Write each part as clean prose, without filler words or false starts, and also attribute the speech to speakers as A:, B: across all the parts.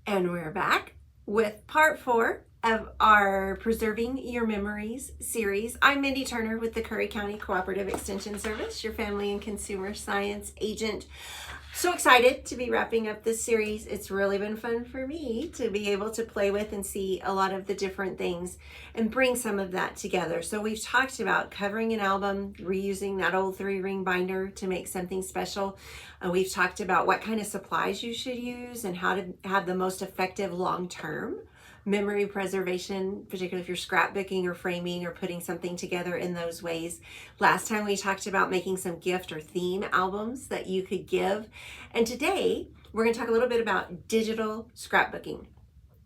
A: And we're back with part 4 of our Preserving Your Memories series. I'm Mindy Turner with the Curry County Cooperative Extension Service, your family and consumer science agent. So excited to be wrapping up this series. It's really been fun for me to be able to play with and see a lot of the different things and bring some of that together. So we've talked about covering an album, reusing that old 3-ring binder to make something special. We've talked about what kind of supplies you should use and how to have the most effective long-term memory preservation, particularly if you're scrapbooking or framing or putting something together in those ways. Last time we talked about making some gift or theme albums that you could give. And today we're going to talk a little bit about digital scrapbooking.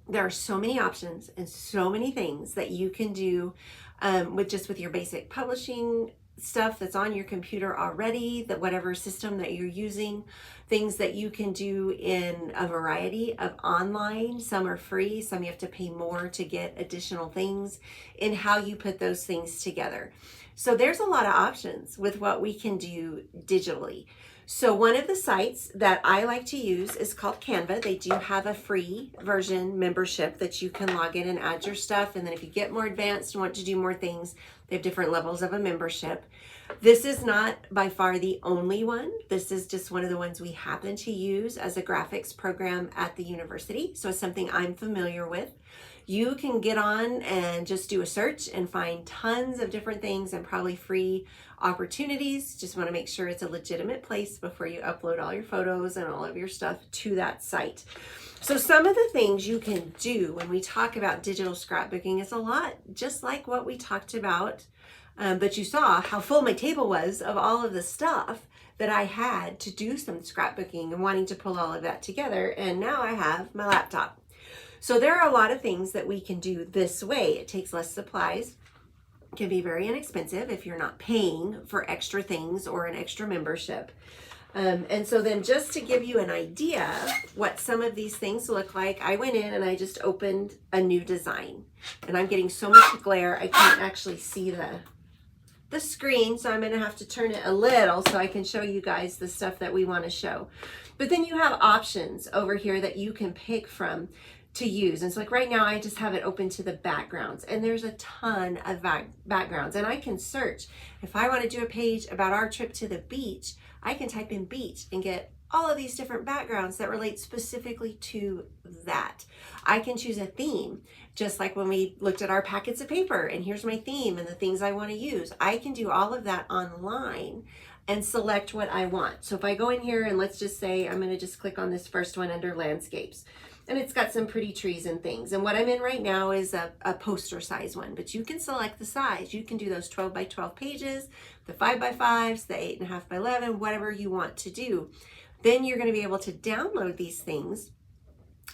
A: There are so many options and so many things that you can do with your basic publishing stuff that's on your computer already, that whatever system that you're using, things that you can do in a variety of online. Some are free, some you have to pay more to get additional things, in how you put those things together. So there's a lot of options with what we can do digitally. So one of the sites that I like to use is called Canva. They do have a free version membership that you can log in and add your stuff. And then if you get more advanced and want to do more things, they have different levels of a membership. This is not by far the only one. This is just one of the ones we happen to use as a graphics program at the university. So it's something I'm familiar with. You can get on and just do a search and find tons of different things and probably free opportunities. Just want to make sure it's a legitimate place before you upload all your photos and all of your stuff to that site. So some of the things you can do when we talk about digital scrapbooking is a lot just like what we talked about, but you saw how full my table was of all of the stuff that I had to do some scrapbooking and wanting to pull all of that together. And now I have my laptop. So there are a lot of things that we can do this way. It takes less supplies. It can be very inexpensive if you're not paying for extra things or an extra membership. And so then just to give you an idea what some of these things look like, I went in and I just opened a new design. And I'm getting so much glare I can't actually see the screen, so I'm going to have to turn it a little so I can show you guys the stuff that we want to show. But then you have options over here that you can pick from to use. And so like right now I just have it open to the backgrounds, and there's a ton of backgrounds, and I can search. If I want to do a page about our trip to the beach, I can type in beach and get all of these different backgrounds that relate specifically to that. I can choose a theme, just like when we looked at our packets of paper, and here's my theme and the things I want to use. I can do all of that online and select what I want. So if I go in here and let's just say I'm going to just click on this first one under landscapes, and it's got some pretty trees and things. And what I'm in right now is a poster size one, but you can select the size. You can do those 12 by 12 pages, the 5 by 5s, the 8.5 by 11, whatever you want to do. Then you're going to be able to download these things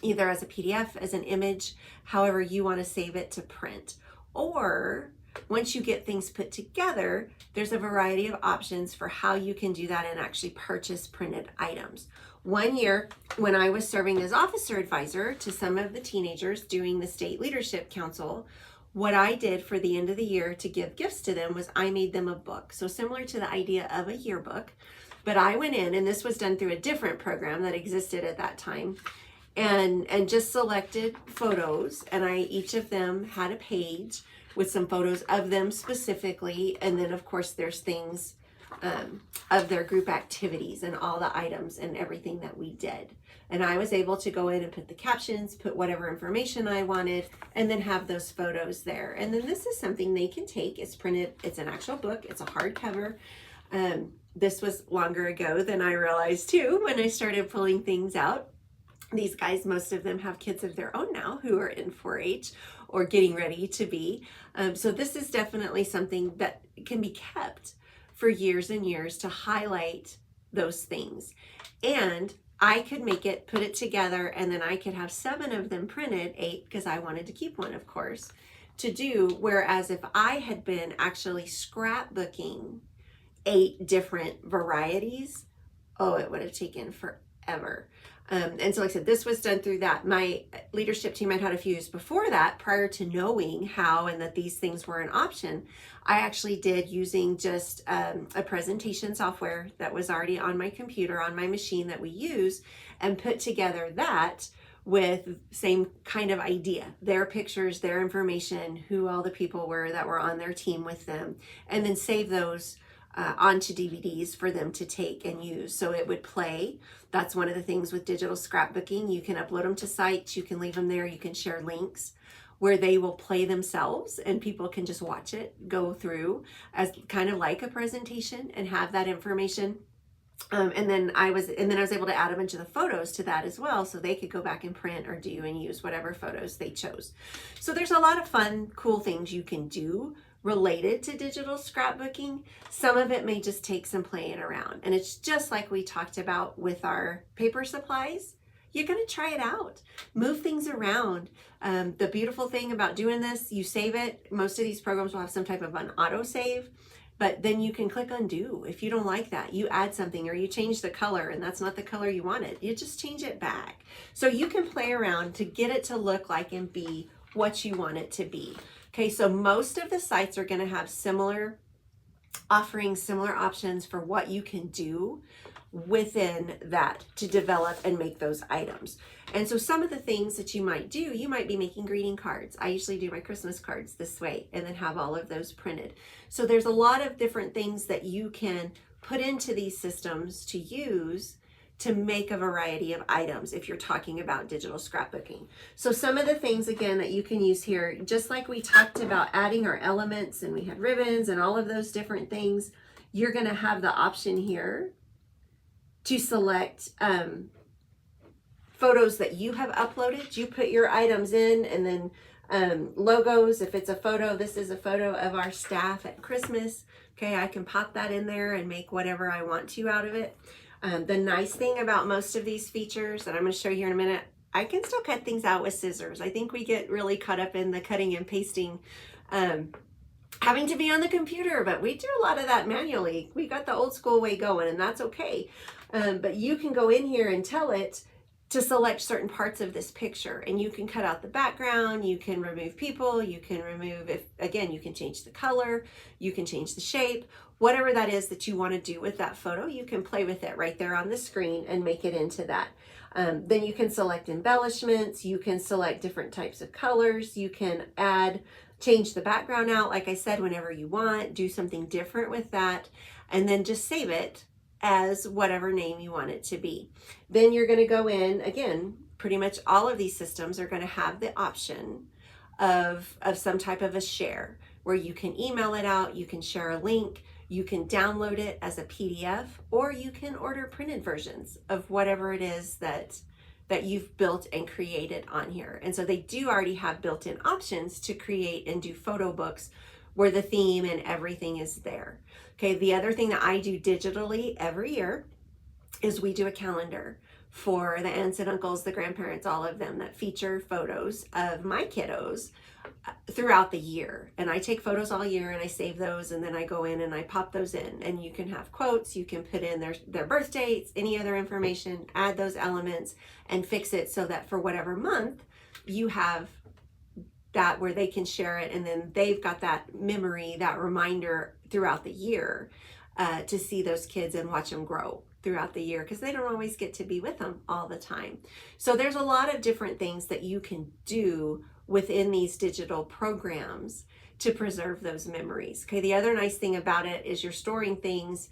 A: either as a PDF, as an image, however you want to save it to print. Or once you get things put together, there's a variety of options for how you can do that and actually purchase printed items. One year, when I was serving as officer advisor to some of the teenagers doing the State Leadership Council, what I did for the end of the year to give gifts to them was I made them a book. So similar to the idea of a yearbook, but I went in, and this was done through a different program that existed at that time, and just selected photos, and each of them had a page with some photos of them specifically, and then of course there's things of their group activities and all the items and everything that we did. And I was able to go in and put the captions, put whatever information I wanted, and then have those photos there. And then this is something they can take. It's printed, it's an actual book, it's a hardcover. This was longer ago than I realized too when I started pulling things out. These guys, most of them have kids of their own now who are in 4-H or getting ready to be. So this is definitely something that can be kept for years and years to highlight those things. And I could make it, put it together, and then I could have 7 of them printed, 8 because I wanted to keep one, of course, to do. Whereas if I had been actually scrapbooking 8 different varieties, oh, it would have taken forever. And so like I said, this was done through that. My leadership team I'd had a few years before that, prior to knowing how and that these things were an option, I actually did using just a presentation software that was already on my computer, on my machine that we use, and put together that with same kind of idea, their pictures, their information, who all the people were that were on their team with them, and then save those onto DVDs for them to take and use. So it would play. That's one of the things with digital scrapbooking. You can upload them to sites, you can leave them there, you can share links where they will play themselves and people can just watch it go through as kind of like a presentation and have that information. And then I was able to add a bunch of the photos to that as well, so they could go back and print or do and use whatever photos they chose. So there's a lot of fun, cool things you can do related to digital scrapbooking. Some of it may just take some playing around, and it's just like we talked about with our paper supplies. You're going to try it out, move things around. The beautiful thing about doing this, you save it. Most of these programs will have some type of an auto save, but then you can click undo. If you don't like that, you add something or you change the color and that's not the color you wanted, you just change it back. So you can play around to get it to look like and be what you want it to be. Okay, so most of the sites are going to have similar offerings, similar options for what you can do within that to develop and make those items. And so some of the things that you might do, you might be making greeting cards. I usually do my Christmas cards this way and then have all of those printed. So there's a lot of different things that you can put into these systems to use to make a variety of items if you're talking about digital scrapbooking. So some of the things, again, that you can use here, just like we talked about adding our elements and we had ribbons and all of those different things, you're going to have the option here to select photos that you have uploaded. You put your items in, and then logos. If it's a photo, this is a photo of our staff at Christmas. Okay, I can pop that in there and make whatever I want to out of it. The nice thing about most of these features that I'm going to show you here in a minute, I can still cut things out with scissors. I think we get really caught up in the cutting and pasting, having to be on the computer, but we do a lot of that manually. We got the old school way going, and that's okay. But you can go in here and tell it to select certain parts of this picture, and you can cut out the background, you can remove people, you can remove, you can change the color, you can change the shape, whatever that is that you want to do with that photo, you can play with it right there on the screen and make it into that. Then you can select embellishments, you can select different types of colors, you can change the background out, like I said, whenever you want, do something different with that, and then just save it as whatever name you want it to be. Then you're going to go in, again, pretty much all of these systems are going to have the option of some type of a share, where you can email it out, you can share a link, you can download it as a PDF, or you can order printed versions of whatever it is that you've built and created on here. And so they do already have built-in options to create and do photo books where the theme and everything is there. Okay, the other thing that I do digitally every year is we do a calendar for the aunts and uncles, the grandparents, all of them, that feature photos of my kiddos throughout the year. And I take photos all year and I save those, and then I go in and I pop those in, and you can have quotes, you can put in their birth dates, any other information, add those elements and fix it so that for whatever month you have that where they can share it, and then they've got that memory, that reminder throughout the year to see those kids and watch them grow throughout the year, because they don't always get to be with them all the time. So there's a lot of different things that you can do within these digital programs to preserve those memories. Okay, the other nice thing about it is you're storing things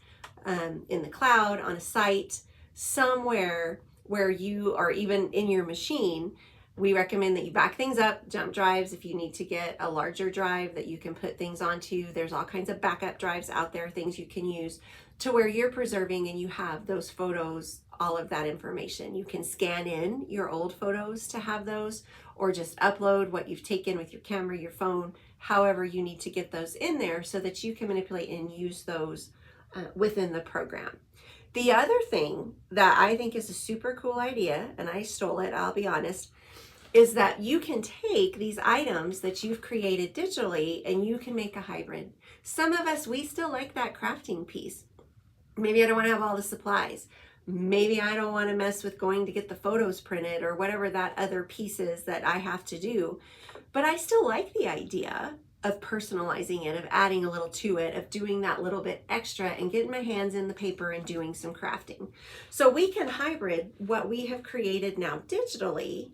A: in the cloud, on a site, somewhere where you are, even in your machine. We recommend that you back things up, jump drives, if you need to get a larger drive that you can put things onto. There's all kinds of backup drives out there, things you can use to where you're preserving and you have those photos, all of that information. You can scan in your old photos to have those, or just upload what you've taken with your camera, your phone, however you need to get those in there so that you can manipulate and use those within the program. The other thing that I think is a super cool idea, and I stole it, I'll be honest, is that you can take these items that you've created digitally and you can make a hybrid. Some of us, we still like that crafting piece. Maybe I don't want to have all the supplies. Maybe I don't want to mess with going to get the photos printed or whatever that other piece is that I have to do. But I still like the idea of personalizing it, of adding a little to it, of doing that little bit extra and getting my hands in the paper and doing some crafting. So we can hybrid what we have created now digitally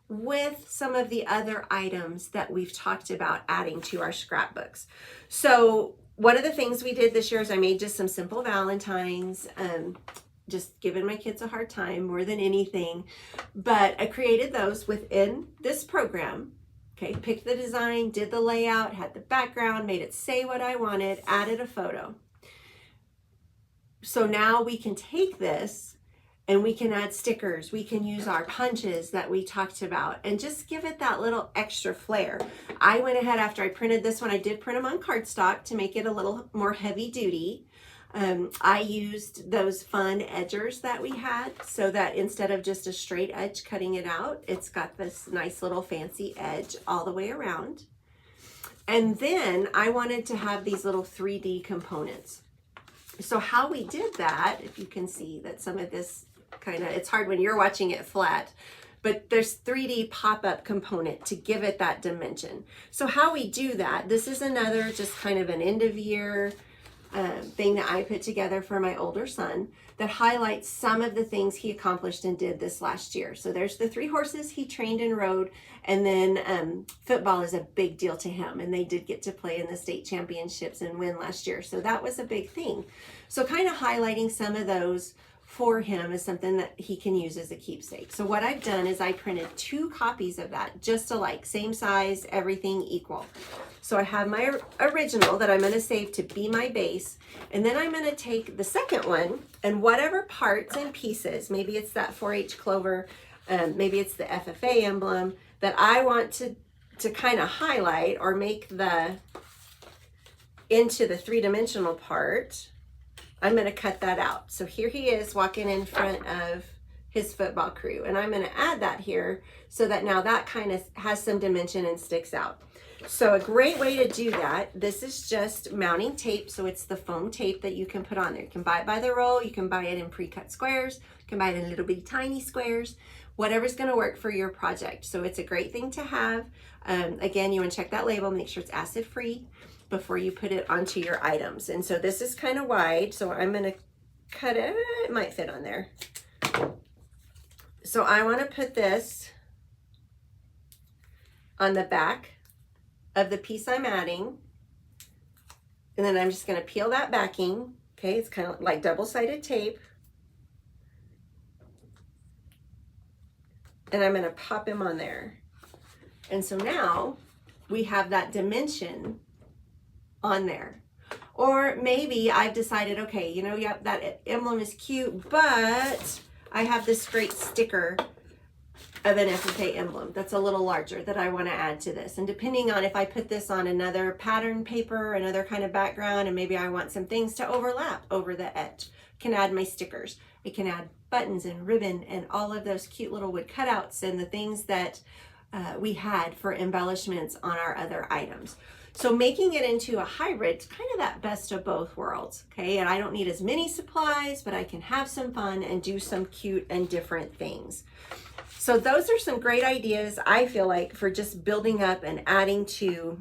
A: with some of the other items that we've talked about adding to our scrapbooks. So one of the things we did this year is I made just some simple Valentines, just giving my kids a hard time more than anything. But I created those within this program. Okay, picked the design, did the layout, had the background, made it say what I wanted, added a photo. So now we can take this and we can add stickers. We can use our punches that we talked about and just give it that little extra flair. I went ahead after I printed this one, I did print them on cardstock to make it a little more heavy duty. I used those fun edgers that we had so that instead of just a straight edge cutting it out, it's got this nice little fancy edge all the way around. And then I wanted to have these little 3D components. So how we did that, if you can see that some of this it's hard when you're watching it flat, but there's 3D pop-up component to give it that dimension. So how we do that, this is another just kind of an end of year thing that I put together for my older son that highlights some of the things he accomplished and did this last year. So there's the 3 horses he trained and rode, and then football is a big deal to him, and they did get to play in the state championships and win last year. So that was a big thing. So kind of highlighting some of those for him is something that he can use as a keepsake. So what I've done is I printed 2 copies of that, just alike, same size, everything equal. So I have my original that I'm going to save to be my base, and then I'm going to take the second one and whatever parts and pieces, maybe it's that 4-H clover, maybe it's the FFA emblem that I want to kind of highlight or make into the 3-dimensional part. I'm going to cut that out. So here he is walking in front of his football crew, and I'm going to add that here so that now that kind of has some dimension and sticks out. So a great way to do that, this is just mounting tape. So it's the foam tape that you can put on there. You can buy it by the roll, you can buy it in pre-cut squares, you can buy it in little bitty tiny squares, whatever's going to work for your project. So it's a great thing to have. Again, you want to check that label, make sure it's acid free before you put it onto your items. And so this is kind of wide, so I'm going to cut it. It might fit on there. So I want to put this on the back of the piece I'm adding, and then I'm just going to peel that backing. Okay, it's kind of like double-sided tape, and I'm going to pop him on there. And so now we have that dimension on there. Or maybe I've decided, okay, you know, yep, that emblem is cute, but I have this great sticker of an FFA emblem that's a little larger that I want to add to this. And depending on if I put this on another pattern paper, another kind of background, and maybe I want some things to overlap over the edge, I can add my stickers. I can add buttons and ribbon and all of those cute little wood cutouts and the things that we had for embellishments on our other items. So making it into a hybrid, it's kind of that best of both worlds, okay? And I don't need as many supplies, but I can have some fun and do some cute and different things. So those are some great ideas, I feel like, for just building up and adding to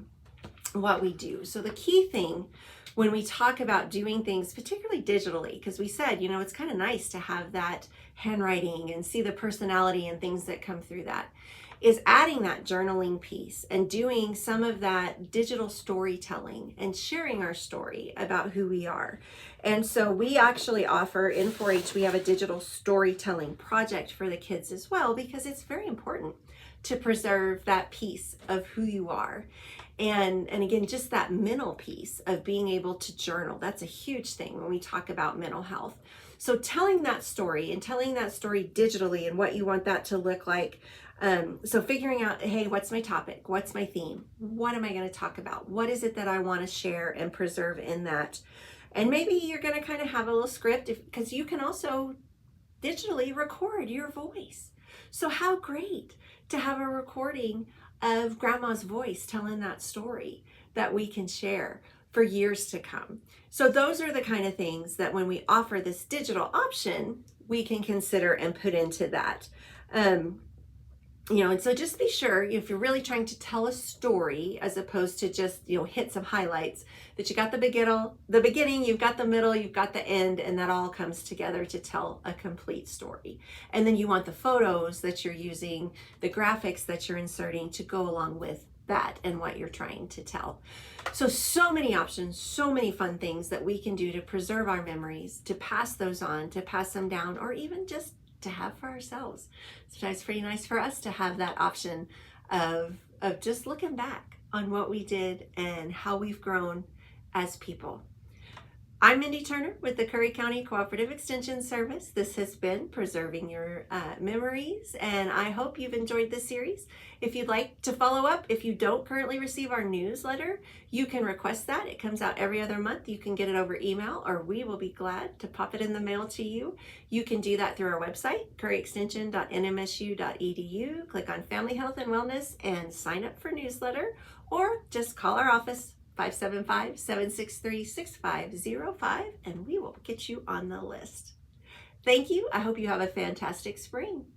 A: what we do. So the key thing when we talk about doing things, particularly digitally, because we said, you know, it's kind of nice to have that handwriting and see the personality and things that come through that, is adding that journaling piece and doing some of that digital storytelling and sharing our story about who we are. And so we actually offer in 4-H, we have a digital storytelling project for the kids as well, because it's very important to preserve that piece of who you are. And again, just that mental piece of being able to journal, that's a huge thing when we talk about mental health. So telling that story and telling that story digitally and what you want that to look like. So figuring out, hey, what's my topic? What's my theme? What am I going to talk about? What is it that I want to share and preserve in that? And maybe you're going to kind of have a little script, because you can also digitally record your voice. So how great to have a recording of Grandma's voice telling that story that we can share for years to come. So those are the kind of things that when we offer this digital option, we can consider and put into that. And so just be sure, if you're really trying to tell a story as opposed to just, hit some highlights, that you got the beginning, you've got the middle, you've got the end, and that all comes together to tell a complete story. And then you want the photos that you're using, the graphics that you're inserting to go along with that and what you're trying to tell. So many options, so many fun things that we can do to preserve our memories, to pass those on, to pass them down, or even just to have for ourselves. Sometimes it's pretty nice for us to have that option of just looking back on what we did and how we've grown as people. I'm Mindy Turner with the Curry County Cooperative Extension Service. This has been Preserving Your Memories, and I hope you've enjoyed this series. If you'd like to follow up, if you don't currently receive our newsletter, you can request that. It comes out every other month. You can get it over email, or we will be glad to pop it in the mail to you. You can do that through our website, curryextension.nmsu.edu. Click on Family Health and Wellness and sign up for newsletter, or just call our office, 575-763-6505, and we will get you on the list. Thank you. I hope you have a fantastic spring.